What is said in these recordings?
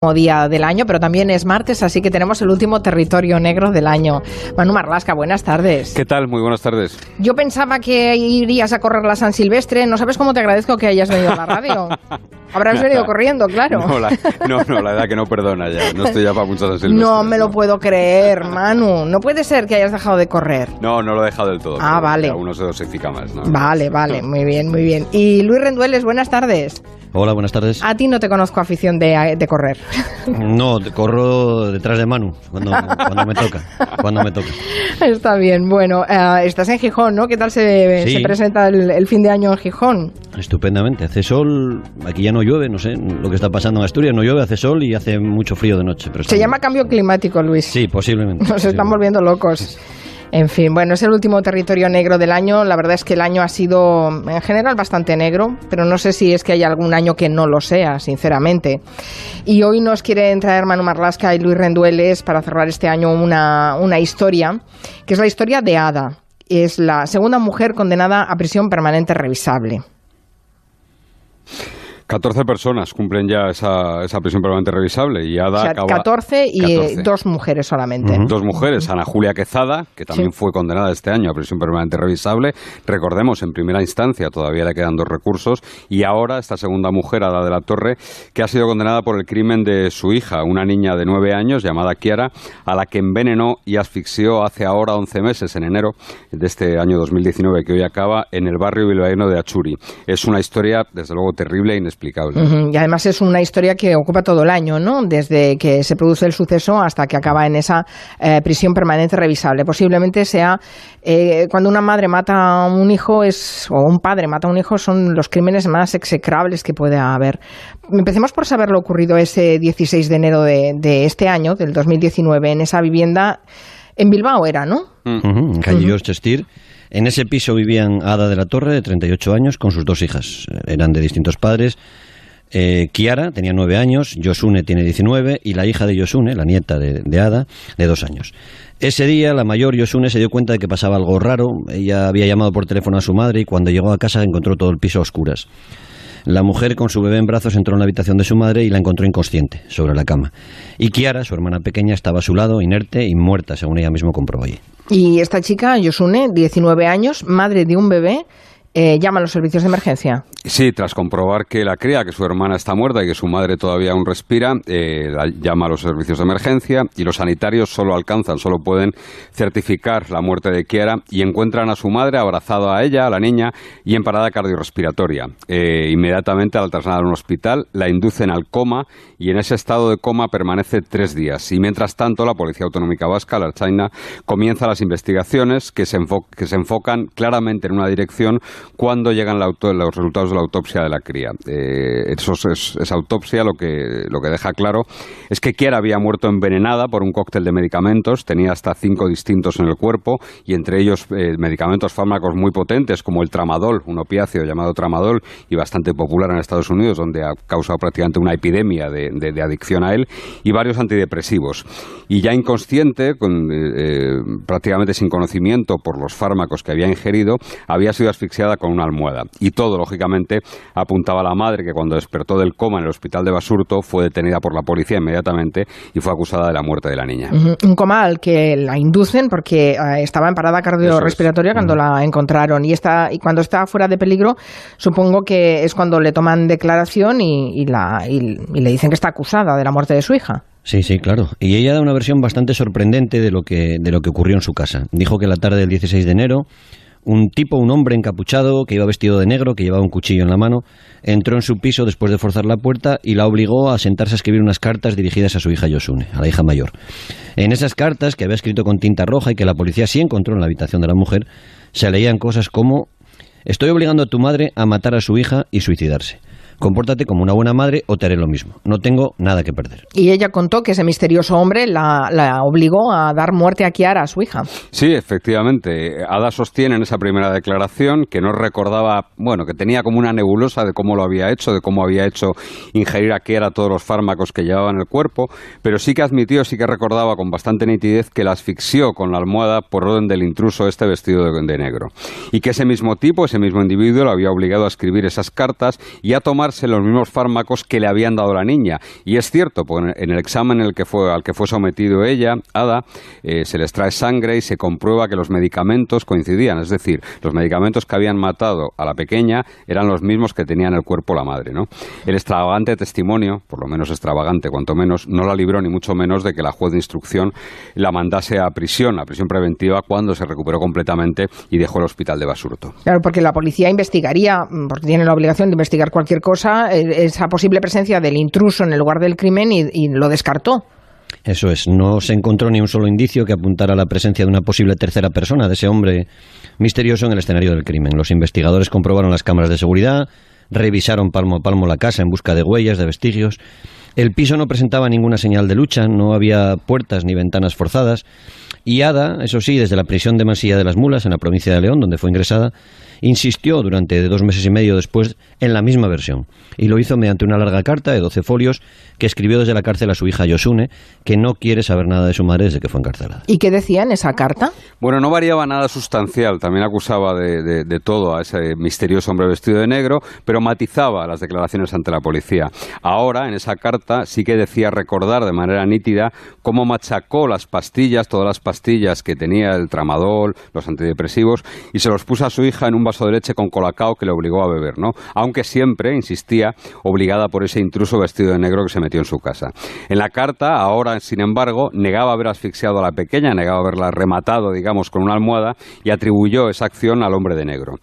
Día del año, pero también es martes, así que tenemos el último territorio negro del año. Manu Marlasca, buenas tardes. ¿Qué tal? Muy buenas tardes. Yo pensaba que irías a correr la San Silvestre. ¿No sabes cómo te agradezco que hayas venido a la radio? Habrás venido corriendo, claro. No, la edad que no perdona ya. No estoy ya para muchas San Silvestre. No me lo puedo creer, Manu. No puede ser que hayas dejado de correr. No lo he dejado del todo. Ah, vale. Uno se dosifica más, ¿no? Vale, muy bien, muy bien. Y Luis Rendueles, buenas tardes. Hola, buenas tardes. A ti no te conozco afición de correr. No, corro detrás de Manu cuando me toca. Está bien. Bueno, estás en Gijón, ¿no? ¿Qué tal se presenta el fin de año en Gijón? Estupendamente. Hace sol, aquí ya no llueve, no sé lo que está pasando en Asturias. No llueve, hace sol y hace mucho frío de noche. Pero se llama cambio climático, Luis. Sí, posiblemente. Nos están volviendo locos. En fin, bueno, es el último territorio negro del año. La verdad es que el año ha sido, en general, bastante negro, pero no sé si es que hay algún año que no lo sea, sinceramente. Y hoy nos quieren traer Manu Marlasca y Luis Rendueles para cerrar este año una historia, que es la historia de Ada. Es la segunda mujer condenada a prisión permanente revisable. 14 personas cumplen ya esa prisión permanente revisable y Ada acaba... 14 y 14. Dos mujeres solamente. Dos mujeres, Ana Julia Quezada, que también fue condenada este año a prisión permanente revisable. Recordemos, en primera instancia todavía le quedan 2 recursos. Y ahora esta segunda mujer, Ada de la Torre, que ha sido condenada por el crimen de su hija, una niña de 9 años llamada Kiara, a la que envenenó y asfixió hace ahora 11 meses, en enero de este año 2019, que hoy acaba, en el barrio bilbaíno de Achuri. Es una historia, desde luego, terrible e inexplicable. Y además es una historia que ocupa todo el año, ¿no? Desde que se produce el suceso hasta que acaba en esa prisión permanente revisable. Posiblemente sea cuando una madre mata a un hijo o un padre mata a un hijo, son los crímenes más execrables que puede haber. Empecemos por saber lo ocurrido ese 16 de enero de este año, del 2019, en esa vivienda en Bilbao era, ¿no? En calle George Stier. En ese piso vivían Ada de la Torre, de 38 años, con sus 2 hijas. Eran de distintos padres. Kiara tenía 9 años, Yosune tiene 19 y la hija de Yosune, la nieta de Ada, de 2 años. Ese día la mayor Yosune se dio cuenta de que pasaba algo raro. Ella había llamado por teléfono a su madre y cuando llegó a casa encontró todo el piso a oscuras. La mujer con su bebé en brazos entró en la habitación de su madre y la encontró inconsciente, sobre la cama. Y Kiara, su hermana pequeña, estaba a su lado, inerte y muerta, según ella misma comprobó allí. Y esta chica, Yosune, 19 años, madre de un bebé, llama a los servicios de emergencia. Sí, tras comprobar que la cría, que su hermana está muerta y que su madre todavía aún respira, la llama a los servicios de emergencia y los sanitarios solo pueden certificar la muerte de Kiara y encuentran a su madre abrazada a ella, a la niña, y en parada cardiorrespiratoria. Inmediatamente al trasladar a un hospital la inducen al coma y en ese estado de coma permanece 3 días. Y mientras tanto la Policía Autonómica Vasca, la Ertzaintza, comienza las investigaciones que se enfocan claramente en una dirección cuando llegan los resultados de la autopsia de la cría. Esa autopsia lo que deja claro es que Kiara había muerto envenenada por un cóctel de medicamentos, tenía hasta 5 distintos en el cuerpo y entre ellos fármacos muy potentes como el tramadol, un opiáceo llamado tramadol y bastante popular en Estados Unidos, donde ha causado prácticamente una epidemia de adicción a él, y varios antidepresivos. Y ya inconsciente, prácticamente sin conocimiento por los fármacos que había ingerido, había sido asfixiada con una almohada. Y todo, lógicamente, apuntaba a la madre, que cuando despertó del coma en el hospital de Basurto fue detenida por la policía inmediatamente y fue acusada de la muerte de la niña. Un coma al que la inducen porque estaba en parada cardiorrespiratoria cuando la encontraron y cuando está fuera de peligro, supongo que es cuando le toman declaración y le dicen que está acusada de la muerte de su hija. Sí, claro. Y ella da una versión bastante sorprendente de lo que ocurrió en su casa. Dijo que la tarde del 16 de enero un hombre encapuchado, que iba vestido de negro, que llevaba un cuchillo en la mano, entró en su piso después de forzar la puerta y la obligó a sentarse a escribir unas cartas dirigidas a su hija Yosune, a la hija mayor. En esas cartas, que había escrito con tinta roja y que la policía sí encontró en la habitación de la mujer, se leían cosas como: estoy obligando a tu madre a matar a su hija y suicidarse. Compórtate como una buena madre o te haré lo mismo. No tengo nada que perder. Y ella contó que ese misterioso hombre la obligó a dar muerte a Kiara, a su hija. Sí, efectivamente. Ada sostiene en esa primera declaración que no recordaba, que tenía como una nebulosa de cómo lo había hecho, de cómo había hecho ingerir a Kiara todos los fármacos que llevaba en el cuerpo, pero sí que admitió, sí que recordaba con bastante nitidez que la asfixió con la almohada por orden del intruso vestido de negro. Y que ese mismo individuo lo había obligado a escribir esas cartas y a tomar tomarse los mismos fármacos que le habían dado la niña. Y es cierto, porque en el examen al que fue sometido ella, Ada, se le extrae sangre y se comprueba que los medicamentos coincidían. Es decir, los medicamentos que habían matado a la pequeña eran los mismos que tenía en el cuerpo la madre, ¿no? El extravagante testimonio, por lo menos extravagante, cuanto menos, no la libró ni mucho menos de que la juez de instrucción la mandase a prisión preventiva, cuando se recuperó completamente y dejó el hospital de Basurto. Claro, porque la policía investigaría, porque tiene la obligación de investigar cualquier cosa, esa posible presencia del intruso en el lugar del crimen y lo descartó. Eso es, no se encontró ni un solo indicio que apuntara a la presencia de una posible tercera persona, de ese hombre misterioso en el escenario del crimen. Los investigadores comprobaron las cámaras de seguridad, revisaron palmo a palmo la casa en busca de huellas, de vestigios. El piso no presentaba ninguna señal de lucha, no había puertas ni ventanas forzadas. Y Ada, eso sí, desde la prisión de Masía de las Mulas, en la provincia de León, donde fue ingresada, insistió durante 2 meses y medio después en la misma versión. Y lo hizo mediante una larga carta de 12 folios que escribió desde la cárcel a su hija Yosune, que no quiere saber nada de su madre desde que fue encarcelada. ¿Y qué decía en esa carta? Bueno, no variaba nada sustancial. También acusaba de todo a ese misterioso hombre vestido de negro, pero matizaba las declaraciones ante la policía. Ahora, en esa carta, sí que decía recordar de manera nítida cómo machacó las pastillas, todas las pastillas que tenía, el tramadol, los antidepresivos, y se los puso a su hija en un vaso de leche con colacao que le obligó a beber, ¿no? Aunque siempre, insistía, obligada por ese intruso vestido de negro que se metió en su casa. En la carta, ahora, sin embargo, negaba haber asfixiado a la pequeña, negaba haberla rematado, digamos, con una almohada, y atribuyó esa acción al hombre de negro.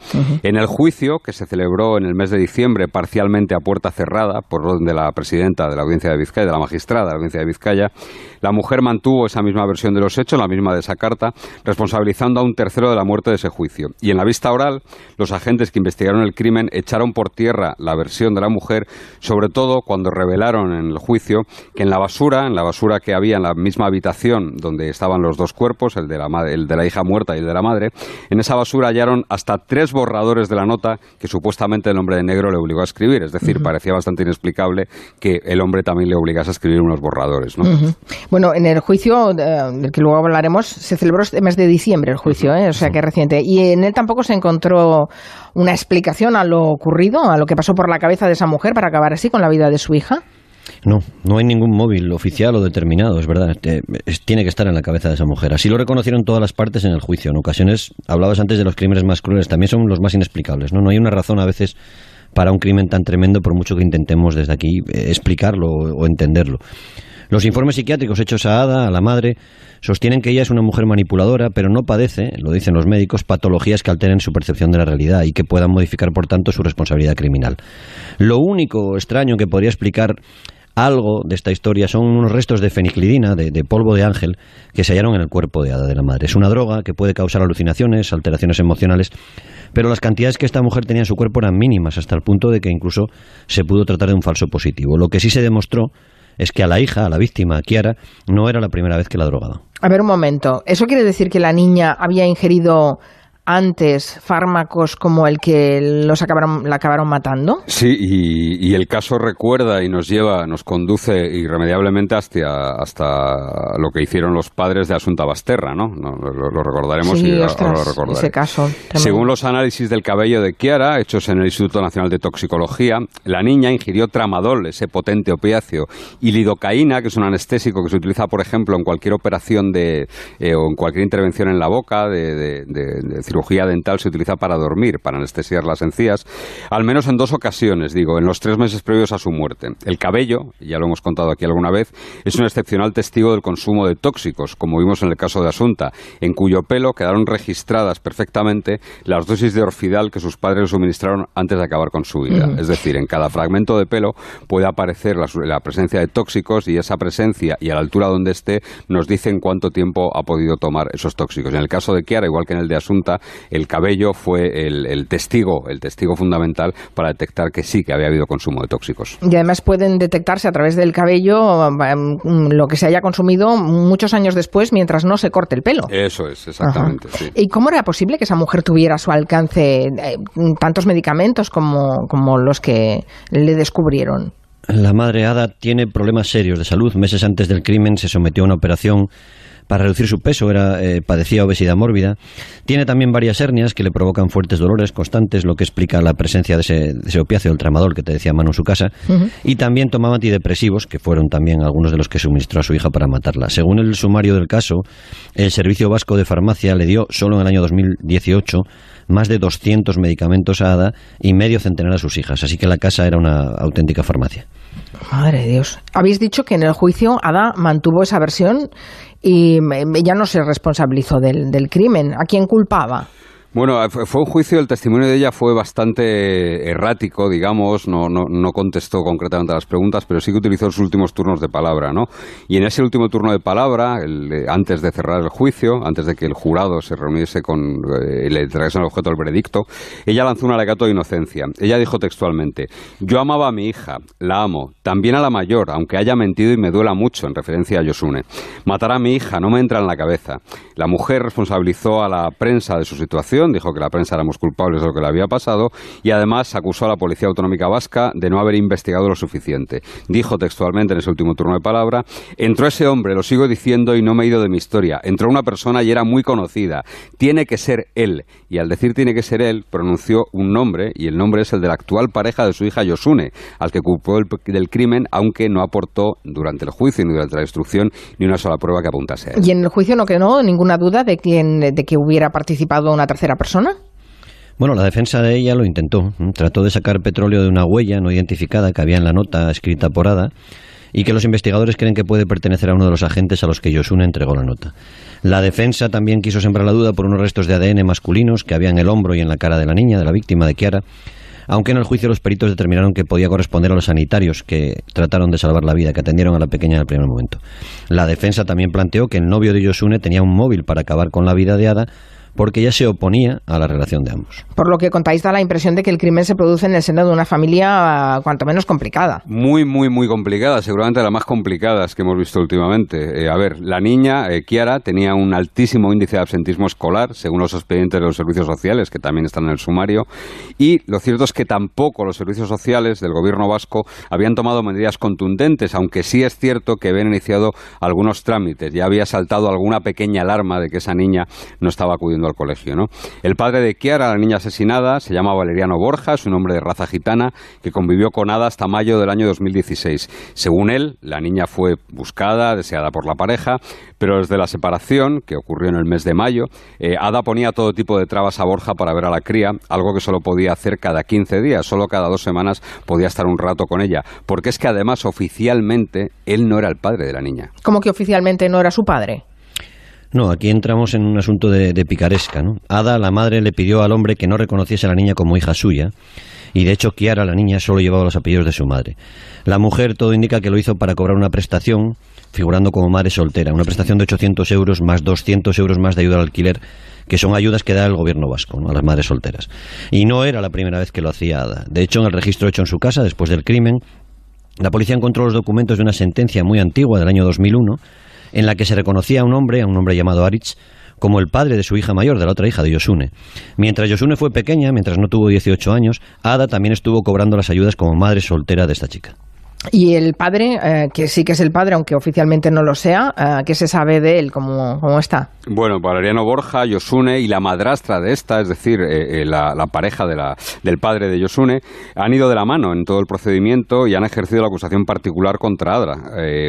En el juicio, que se celebró en el mes de diciembre, parcialmente a puerta cerrada, por orden de la presidenta de la Audiencia de Vizcaya, de la magistrada de la Audiencia de Vizcaya, la mujer mantuvo esa misma versión de los hechos, la misma de esa carta, responsabilizando a un tercero de la muerte de ese juicio. Y en la vista oral, los agentes que investigaron el crimen echaron por tierra la versión de la mujer, sobre todo cuando revelaron en el juicio que en la basura que había en la misma habitación donde estaban los dos cuerpos, el de la hija muerta y el de la madre, en esa basura hallaron hasta 3 borradores de la nota que supuestamente el hombre de negro le obligó a escribir. Es decir, parecía bastante inexplicable que el hombre también le obligase a escribir unos borradores, ¿no? Bueno, en el juicio, del que luego hablaremos, se celebró este mes de diciembre el juicio, o sea que es reciente. Y en él tampoco se encontró una explicación a lo ocurrido, a lo que pasó por la cabeza de esa mujer para acabar así con la vida de su hija. No hay ningún móvil oficial o determinado, es verdad. Tiene que estar en la cabeza de esa mujer. Así lo reconocieron todas las partes en el juicio. En ocasiones, hablabas antes de los crímenes más crueles, también son los más inexplicables, ¿no? No hay una razón a veces para un crimen tan tremendo, por mucho que intentemos desde aquí explicarlo o entenderlo. Los informes psiquiátricos hechos a Ada, a la madre, sostienen que ella es una mujer manipuladora, pero no padece, lo dicen los médicos, patologías que alteren su percepción de la realidad y que puedan modificar, por tanto, su responsabilidad criminal. Lo único extraño que podría explicar algo de esta historia son unos restos de feniclidina, de polvo de ángel, que se hallaron en el cuerpo de Ada, de la madre. Es una droga que puede causar alucinaciones, alteraciones emocionales, pero las cantidades que esta mujer tenía en su cuerpo eran mínimas, hasta el punto de que incluso se pudo tratar de un falso positivo. Lo que sí se demostró es que a la hija, a la víctima, a Chiara, no era la primera vez que la drogaba. A ver, un momento. ¿Eso quiere decir que la niña había ingerido antes fármacos como el que la acabaron matando? Sí, y el caso recuerda y nos conduce irremediablemente hasta lo que hicieron los padres de Asunta Basterra, ¿no? Lo recordaremos sí, y ostras, lo recordaré. Ese caso tremendo. Según los análisis del cabello de Chiara, hechos en el Instituto Nacional de Toxicología, la niña ingirió tramadol, ese potente opiáceo, y lidocaína, que es un anestésico que se utiliza, por ejemplo, en cualquier operación o en cualquier intervención en la boca de cirugía dental, se utiliza para dormir, para anestesiar las encías, al menos en 2 ocasiones, en los 3 meses previos a su muerte. El cabello, ya lo hemos contado aquí alguna vez, es un excepcional testigo del consumo de tóxicos, como vimos en el caso de Asunta, en cuyo pelo quedaron registradas perfectamente las dosis de orfidal que sus padres le suministraron antes de acabar con su vida. Es decir, en cada fragmento de pelo puede aparecer la presencia de tóxicos, y esa presencia y a la altura donde esté nos dicen cuánto tiempo ha podido tomar esos tóxicos. En el caso de Chiara, igual que en el de Asunta, el cabello fue el testigo fundamental para detectar que sí, que había habido consumo de tóxicos. Y además pueden detectarse a través del cabello lo que se haya consumido muchos años después, mientras no se corte el pelo. Eso es, exactamente. Sí. ¿Y cómo era posible que esa mujer tuviera a su alcance tantos medicamentos como los que le descubrieron? La madre Ada tiene problemas serios de salud. Meses antes del crimen se sometió a una operación para reducir su peso, padecía obesidad mórbida. Tiene también varias hernias que le provocan fuertes dolores constantes, lo que explica la presencia de ese opiáceo, el tramadol, que te decía Manu en su casa. Y también tomaba antidepresivos, que fueron también algunos de los que suministró a su hija para matarla. Según el sumario del caso, el Servicio Vasco de Farmacia le dio, solo en el año 2018, más de 200 medicamentos a Ada y medio centenar a sus hijas. Así que la casa era una auténtica farmacia. Madre de Dios. Habéis dicho que en el juicio Ada mantuvo esa versión y ya no se responsabilizó del crimen. ¿A quién culpaba? Bueno, fue un juicio, el testimonio de ella fue bastante errático, digamos, no contestó concretamente a las preguntas, pero sí que utilizó sus últimos turnos de palabra, ¿no? Y en ese último turno de palabra, antes de cerrar el juicio, antes de que el jurado se reuniese y le entregase el objeto del veredicto, ella lanzó un alegato de inocencia. Ella dijo textualmente: yo amaba a mi hija, la amo, también a la mayor, aunque haya mentido y me duela mucho, en referencia a Josune. Matar a mi hija no me entra en la cabeza. La mujer responsabilizó a la prensa de su situación, dijo que la prensa éramos culpables de lo que le había pasado y además acusó a la Policía Autonómica Vasca de no haber investigado lo suficiente. Dijo textualmente en ese último turno de palabra: entró ese hombre, lo sigo diciendo y no me he ido de mi historia. Entró una persona y era muy conocida. Tiene que ser él. Y al decir tiene que ser él, pronunció un nombre, y el nombre es el de la actual pareja de su hija Josune, al que culpó del crimen, aunque no aportó durante el juicio ni durante la instrucción ni una sola prueba que apuntase a él. ¿Y en el juicio no quedó ninguna duda de que hubiera participado una tercera persona? Bueno, la defensa de ella lo intentó. Trató de sacar petróleo de una huella no identificada que había en la nota escrita por Ada y que los investigadores creen que puede pertenecer a uno de los agentes a los que Josune entregó la nota. La defensa también quiso sembrar la duda por unos restos de ADN masculinos que había en el hombro y en la cara de la niña, de la víctima, de Chiara, aunque en el juicio los peritos determinaron que podía corresponder a los sanitarios que trataron de salvar la vida, que atendieron a la pequeña en el primer momento. La defensa también planteó que el novio de Josune tenía un móvil para acabar con la vida de Ada, porque ella se oponía a la relación de ambos. Por lo que contáis, da la impresión de que el crimen se produce en el seno de una familia cuanto menos complicada. Muy, muy, muy complicada, seguramente la más complicadas que hemos visto últimamente. A ver, la niña, Chiara, tenía un altísimo índice de absentismo escolar, según los expedientes de los servicios sociales, que también están en el sumario, y lo cierto es que tampoco los servicios sociales del gobierno vasco habían tomado medidas contundentes, aunque sí es cierto que habían iniciado algunos trámites. Ya había saltado alguna pequeña alarma de que esa niña no estaba acudiendo al colegio, ¿no? El padre de Chiara, la niña asesinada, se llama Valeriano Borja, es un hombre de raza gitana que convivió con Ada hasta mayo del año 2016. Según él, la niña fue buscada, deseada por la pareja, pero desde la separación, que ocurrió en el mes de mayo, Ada ponía todo tipo de trabas a Borja para ver a la cría, algo que solo podía hacer cada 15 días, solo cada 2 semanas podía estar un rato con ella, porque es que además oficialmente él no era el padre de la niña. ¿Cómo que oficialmente no era su padre? No, aquí entramos en un asunto de picaresca, ¿no? Ada, la madre, le pidió al hombre que no reconociese a la niña como hija suya, y de hecho Chiara, la niña, solo llevaba los apellidos de su madre. La mujer, todo indica que lo hizo para cobrar una prestación, figurando como madre soltera, una prestación de 800 euros más 200 euros más de ayuda al alquiler, que son ayudas que da el gobierno vasco, ¿no?, a las madres solteras. Y no era la primera vez que lo hacía Ada. De hecho, en el registro hecho en su casa, después del crimen, la policía encontró los documentos de una sentencia muy antigua, del año 2001, en la que se reconocía a un hombre llamado Aritz, como el padre de su hija mayor, de la otra hija, de Josune. Mientras Josune fue pequeña, mientras no tuvo 18 años, Ada también estuvo cobrando las ayudas como madre soltera de esta chica. Y el padre, que sí que es el padre, aunque oficialmente no lo sea, ¿qué se sabe de él? ¿Cómo está? Bueno, Valeriano Borja, Josune y la madrastra de esta, es decir, la pareja del padre de Josune, han ido de la mano en todo el procedimiento y han ejercido la acusación particular contra Ada,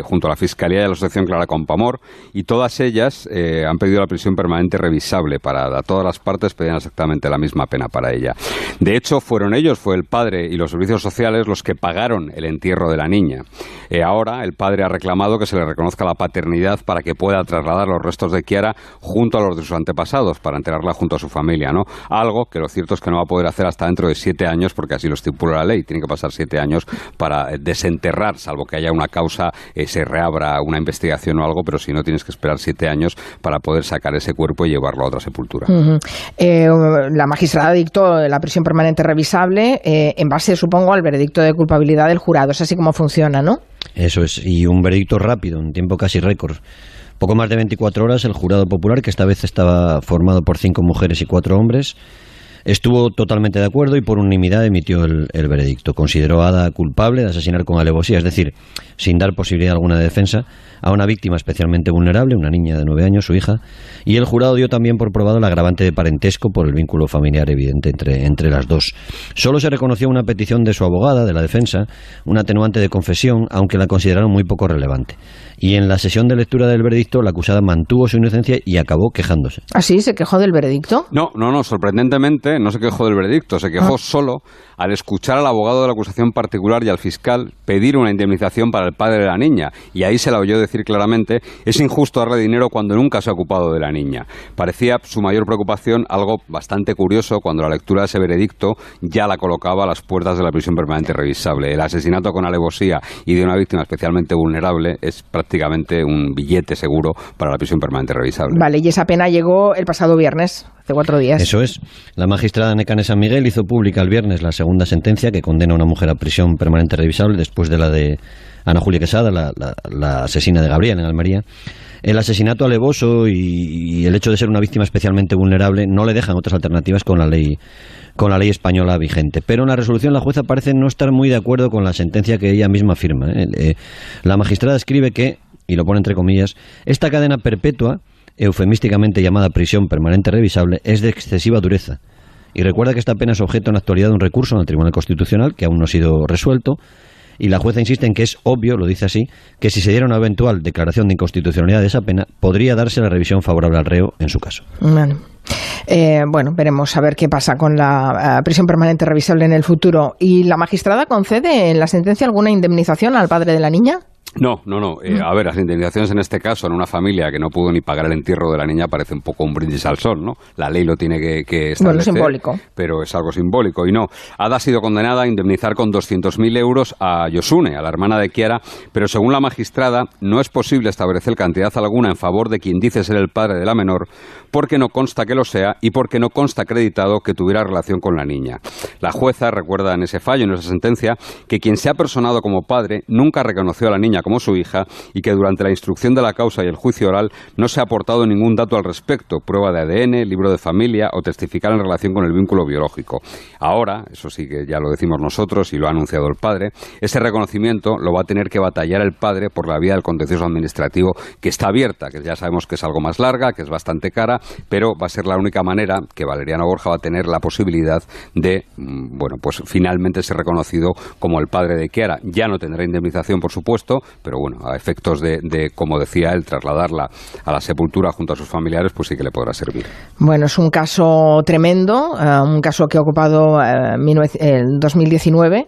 junto a la Fiscalía y a la Asociación Clara Compamor, y todas ellas han pedido la prisión permanente revisable para Ada. Todas las partes pedían exactamente la misma pena para ella. De hecho, fue el padre y los servicios sociales los que pagaron el entierro de la niña. Ahora el padre ha reclamado que se le reconozca la paternidad para que pueda trasladar los restos de Chiara junto a los de sus antepasados, para enterrarla junto a su familia, ¿no? Algo que lo cierto es que no va a poder hacer hasta dentro de 7 años, porque así lo estipula la ley. Tiene que pasar 7 años para desenterrar, salvo que haya una causa, se reabra una investigación o algo, pero si no, tienes que esperar 7 años para poder sacar ese cuerpo y llevarlo a otra sepultura. La magistrada dictó la prisión permanente revisable en base, supongo, al veredicto de culpabilidad del jurado. Es así como funciona, ¿no? Eso es, y un veredicto rápido, en tiempo casi récord. Poco más de 24 horas, el jurado popular, que esta vez estaba formado por 5 mujeres y 4 hombres, Estuvo totalmente de acuerdo y por unanimidad emitió el veredicto. Consideró a Ada culpable de asesinar con alevosía, es decir, sin dar posibilidad alguna de defensa, a una víctima especialmente vulnerable, una niña de 9 años, su hija, y el jurado dio también por probado el agravante de parentesco por el vínculo familiar evidente entre las dos. Solo se reconoció una petición de su abogada, de la defensa, un atenuante de confesión, aunque la consideraron muy poco relevante. Y en la sesión de lectura del veredicto, la acusada mantuvo su inocencia y acabó quejándose. ¿Ah, sí? ¿Se quejó del veredicto? No, sorprendentemente no se quejó del veredicto, se quejó solo al escuchar al abogado de la acusación particular y al fiscal pedir una indemnización para el padre de la niña, y ahí se la oyó decir claramente: es injusto darle dinero cuando nunca se ha ocupado de la niña. Parecía su mayor preocupación algo bastante curioso cuando la lectura de ese veredicto ya la colocaba a las puertas de la prisión permanente revisable. El asesinato con alevosía y de una víctima especialmente vulnerable es prácticamente un billete seguro para la prisión permanente revisable. Vale, y esa pena llegó el pasado viernes, hace 4 días. Eso es. La magistrada Nekane San Miguel hizo pública el viernes la segunda sentencia que condena a una mujer a prisión permanente revisable después de la de Ana Julia Quesada, la asesina de Gabriel en Almería. El asesinato alevoso y el hecho de ser una víctima especialmente vulnerable no le dejan otras alternativas con la ley española vigente. Pero en la resolución la jueza parece no estar muy de acuerdo con la sentencia que ella misma firma. La magistrada escribe que, y lo pone entre comillas, esta cadena perpetua, eufemísticamente llamada prisión permanente revisable, es de excesiva dureza. Y recuerda que esta pena es objeto en la actualidad de un recurso en el Tribunal Constitucional que aún no ha sido resuelto. Y la jueza insiste en que es obvio, lo dice así, que si se diera una eventual declaración de inconstitucionalidad de esa pena, podría darse la revisión favorable al reo en su caso. Bueno, veremos a ver qué pasa con la prisión permanente revisable en el futuro. ¿Y la magistrada concede en la sentencia alguna indemnización al padre de la niña? No. A ver, las indemnizaciones en este caso en una familia que no pudo ni pagar el entierro de la niña parece un poco un brindis al sol, ¿no? La ley lo tiene que establecer. Bueno, simbólico. Pero es algo simbólico. Y no, Ada ha sido condenada a indemnizar con 200.000 euros a Josune, a la hermana de Chiara, pero según la magistrada no es posible establecer cantidad alguna en favor de quien dice ser el padre de la menor, porque no consta que lo sea y porque no consta acreditado que tuviera relación con la niña. La jueza recuerda en ese fallo, en esa sentencia, que quien se ha personado como padre nunca reconoció a la niña como su hija y que durante la instrucción de la causa y el juicio oral no se ha aportado ningún dato al respecto, prueba de ADN, libro de familia o testificar en relación con el vínculo biológico. Ahora, eso sí que ya lo decimos nosotros y lo ha anunciado el padre, ese reconocimiento lo va a tener que batallar el padre por la vía del contencioso administrativo, que está abierta, que ya sabemos que es algo más larga, que es bastante cara, pero va a ser la única manera que Valeriano Borja va a tener la posibilidad de, pues finalmente ser reconocido como el padre de Chiara. Ya no tendrá indemnización, por supuesto, pero bueno, a efectos de, como decía él, trasladarla a la sepultura junto a sus familiares, pues sí que le podrá servir. Bueno, es un caso tremendo, un caso que ha ocupado el 2019.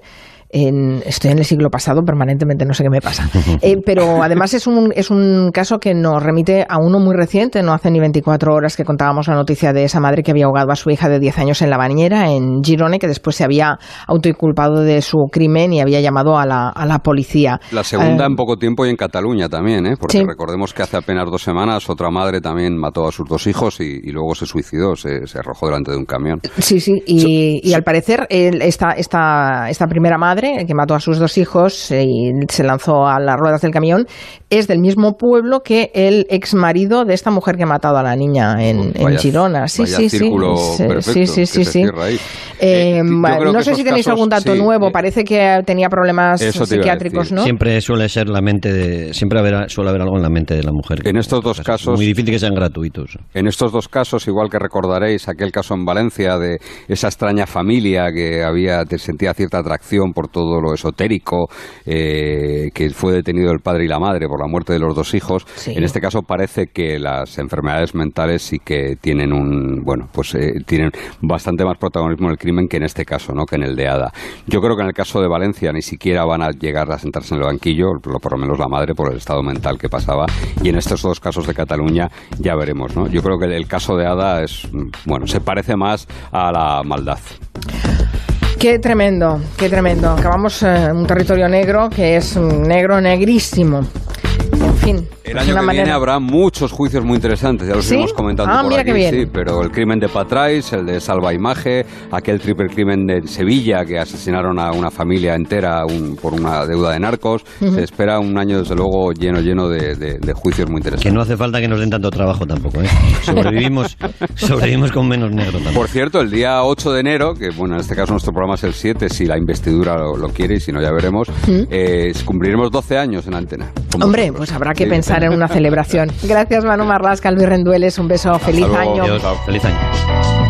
Estoy en el siglo pasado permanentemente, no sé qué me pasa. Pero además es un caso que nos remite a uno muy reciente, no hace ni 24 horas que contábamos la noticia de esa madre que había ahogado a su hija de 10 años en la bañera en Girona, que después se había autoinculpado de su crimen y había llamado a la policía. La segunda en poco tiempo y en Cataluña también, porque sí. Recordemos que hace apenas 2 semanas otra madre también mató a sus 2 hijos y luego se suicidó, se arrojó delante de un camión. Sí, y al parecer esta primera madre que mató a sus 2 hijos y se lanzó a las ruedas del camión, es del mismo pueblo que el ex marido de esta mujer que ha matado a la niña en Girona. Sí. No sé si tenéis algún dato nuevo. Parece que tenía problemas psiquiátricos, ¿no? Siempre suele ser suele haber algo en la mente de la mujer. En estos 2 casos, muy difícil que sean gratuitos. En estos 2 casos, igual que recordaréis aquel caso en Valencia de esa extraña familia que sentía cierta atracción por todo lo esotérico, que fue detenido el padre y la madre por la muerte de los 2 hijos. Sí. En este caso parece que las enfermedades mentales sí que tienen tienen bastante más protagonismo en el crimen que en este caso, ¿no? Que en el de Ada. Yo creo que en el caso de Valencia ni siquiera van a llegar a sentarse en el banquillo, por lo menos la madre, por el estado mental que pasaba, y en estos 2 casos de Cataluña ya veremos, ¿no? Yo creo que el caso de Ada se parece más a la maldad. Qué tremendo. Acabamos en un territorio negro que es negro, negrísimo. En fin. El año que viene habrá muchos juicios muy interesantes, ya los seguimos comentando por mira aquí, qué bien. sí, pero el crimen de Patrais, el de Salvaimaje, aquel triple crimen de Sevilla que asesinaron a una familia entera por una deuda de narcos, se espera un año desde luego lleno de juicios muy interesantes. Que no hace falta que nos den tanto trabajo tampoco, ¿eh? Sobrevivimos con menos negro también. Por cierto, el día 8 de enero, que bueno, en este caso nuestro programa es el 7, si la investidura lo quiere y si no ya veremos, cumpliremos 12 años en Antena. Hombre, nosotros. Pues habrá que pensar en una celebración. Gracias, Manu Marlasca, Luis Rendueles, un beso, feliz año. Adiós, feliz año.